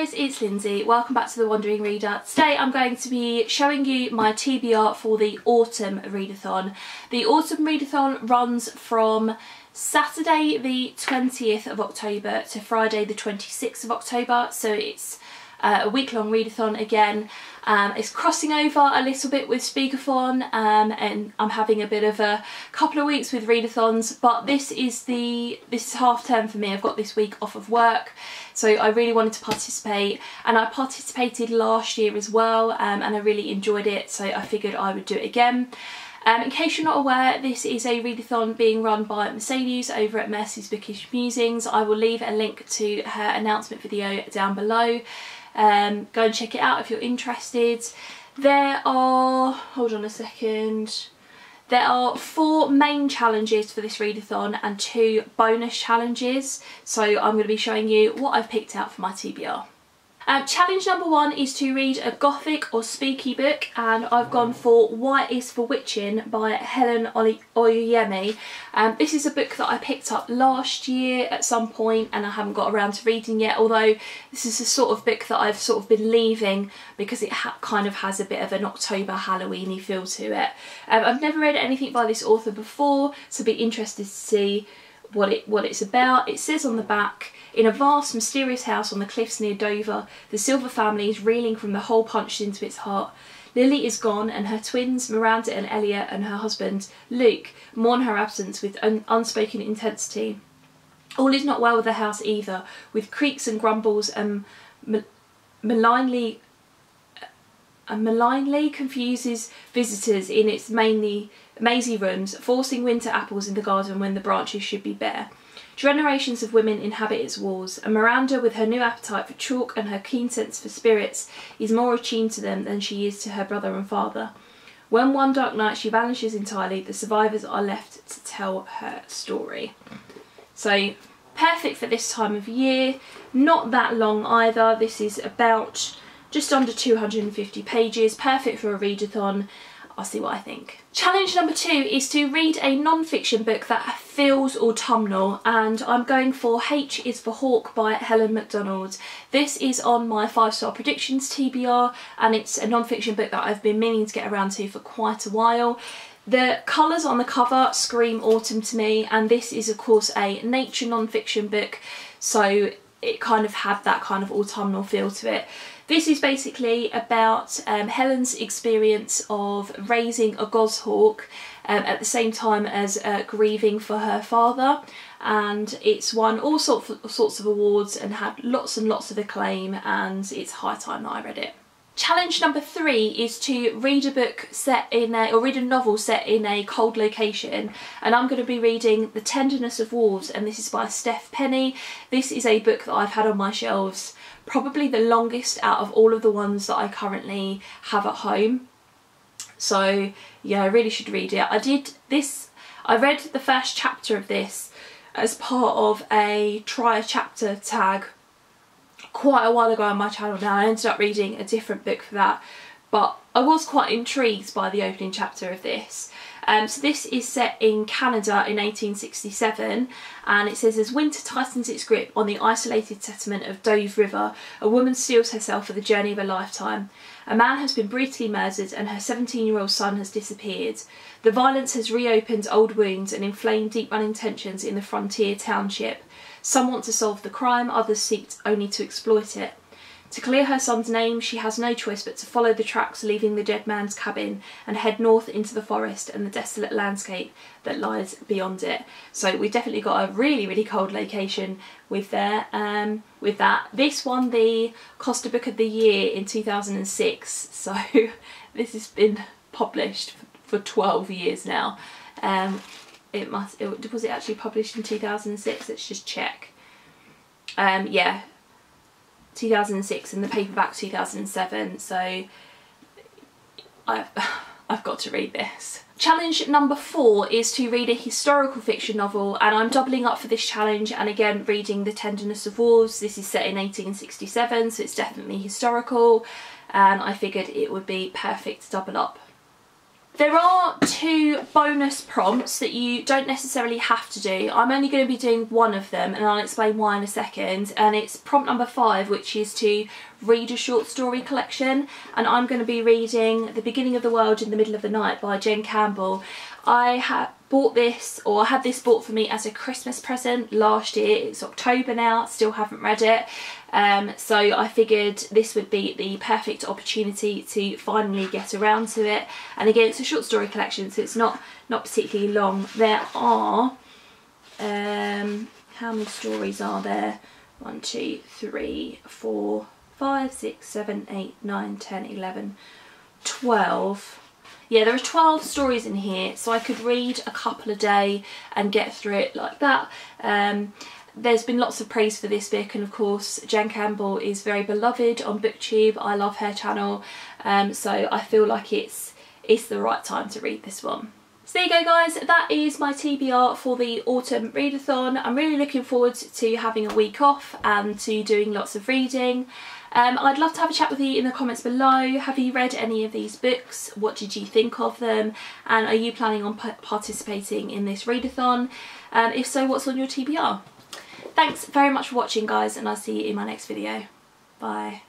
guys, it's Lindsay. Welcome back to the Wandering Reader. Today I'm going to be showing you my TBR for the Autumn Readathon. The Autumn Readathon runs from Saturday the 20th of October to Friday the 26th of October, so it's a week-long readathon again. It's crossing over a little bit with Speakathon, and I'm having a bit of a couple of weeks with readathons, but this is half term for me. I've got this week off of work, so I really wanted to participate, and I participated last year as well, and I really enjoyed it, so I figured I would do it again. In case you're not aware, this is a readathon being run by Mercedes over at Mercy's Bookish Musings. I will leave a link to her announcement video down below. Go and check it out if you're interested. There are, hold on a second, there are 4 main challenges for this readathon and 2 bonus challenges. So I'm going to be showing you what I've picked out for my TBR. Challenge number 1 is to read a gothic or spooky book, and I've gone for White is for Witching by Helen Oyeyemi. This is a book that I picked up last year at some point and I haven't got around to reading yet, although this is a sort of book that I've sort of been leaving because it kind of has a bit of an October Halloween-y feel to it. I've never read anything by this author before, so I'll be interested to see what it's about. It says on the back, in a vast mysterious house on the cliffs near Dover, the Silver family is reeling from the hole punched into its heart. Lily is gone, and her twins, Miranda and Elliot, and her husband, Luke, mourn her absence with an unspoken intensity. All is not well with the house either, with creaks and grumbles and malignly confuses visitors in its mazy rooms, forcing winter apples in the garden when the branches should be bare. Generations of women inhabit its walls, and Miranda, with her new appetite for chalk and her keen sense for spirits, is more attuned to them than she is to her brother and father. When one dark night she vanishes entirely, the survivors are left to tell her story. So, perfect for this time of year. Not that long either. This is about just under 250 pages. Perfect for a readathon. I'll see what I think. Challenge number 2 is to read a non-fiction book that feels autumnal, and I'm going for H is for Hawk by Helen MacDonald. This is on my 5-star predictions TBR, and it's a non-fiction book that I've been meaning to get around to for quite a while. The colours on the cover scream autumn to me, and this is of course a nature non-fiction book, so it kind of had that kind of autumnal feel to it. This is basically about Helen's experience of raising a goshawk at the same time as grieving for her father, and it's won all sorts of awards and had lots and lots of acclaim, and it's high time that I read it. Challenge number 3 is to read a book set in read a novel set in a cold location, and I'm going to be reading The Tenderness of Wolves, and this is by Steph Penny. This is a book that I've had on my shelves probably the longest out of all of the ones that I currently have at home. So yeah, I really should read it. I read the first chapter of this as part of a try a chapter tag quite a while ago on my channel now. I ended up reading a different book for that, but I was quite intrigued by the opening chapter of this. So this is set in Canada in 1867, and it says, as winter tightens its grip on the isolated settlement of Dove River, a woman steels herself for the journey of a lifetime. A man has been brutally murdered and her 17-year-old son has disappeared. The violence has reopened old wounds and inflamed deep-running tensions in the frontier township. Some want to solve the crime, others seek only to exploit it. To clear her son's name, she has no choice but to follow the tracks leaving the dead man's cabin and head north into the forest and the desolate landscape that lies beyond it. So we definitely got a really, really cold location with that. This won the Costa Book of the Year in 2006, so this has been published for 12 years now. Was it actually published in 2006? Let's just check. Yeah. 2006, and the paperback 2007, so I've got to read this. Challenge number 4 is to read a historical fiction novel, and I'm doubling up for this challenge and again reading The Tenderness of Wolves. This is set in 1867, so it's definitely historical, and I figured it would be perfect to double up. There are 2 bonus prompts that you don't necessarily have to do. I'm only going to be doing one of them and I'll explain why in a second. And it's prompt number 5, which is to read a short story collection. And I'm going to be reading The Beginning of the World in the Middle of the Night by Jen Campbell. I bought this, or had this bought for me as a Christmas present last year. It's October now, still haven't read it. So I figured this would be the perfect opportunity to finally get around to it. And again, it's a short story collection, so it's not particularly long. There are, how many stories are there? 1, 2, 3, 4, 5, 6, 7, 8, 9, 10, 11, 12. Yeah, there are 12 stories in here, so I could read a couple a day and get through it like that. There's been lots of praise for this book, and of course Jen Campbell is very beloved on BookTube. I love her channel, so I feel like it's the right time to read this one. So there you go guys, that is my TBR for the Autumn Readathon. I'm really looking forward to having a week off and to doing lots of reading. I'd love to have a chat with you in the comments below. Have you read any of these books? What did you think of them? And are you planning on participating in this readathon? If so, what's on your TBR? Thanks very much for watching guys, and I'll see you in my next video. Bye.